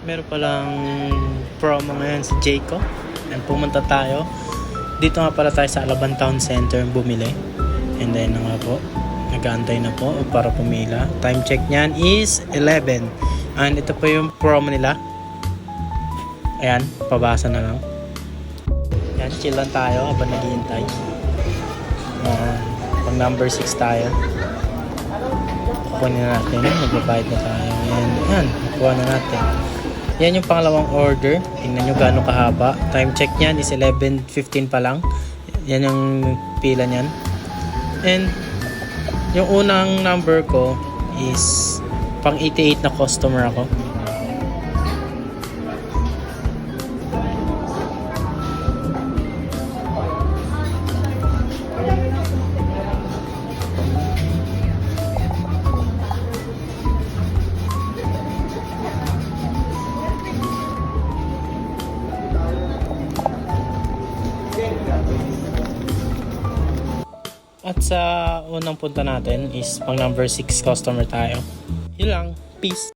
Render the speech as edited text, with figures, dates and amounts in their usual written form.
Meron palang promo ngayon sa Jayco. And pumunta tayo. Dito nga pala tayo sa Alabang Town Center bumili. And then nga po, nag-aantay na po para pumila. Time check niyan is 11. And ito po yung promo nila. Ayan, pabasa na lang. Ayan, chill lang tayo habang naghihintay. Pag number 6 tayo. Kukunin na natin. Magbabayad na tayo. And ayan, kukuha na natin. Yan yung pangalawang order. Tingnan nyo gaano kahaba. Time check niyan is 11:15 pa lang. Yan yung pila niyan. And yung unang number ko is pang 88 na customer ako. At sa unang punta natin is pang number 6 customer tayo. Yun lang. Peace.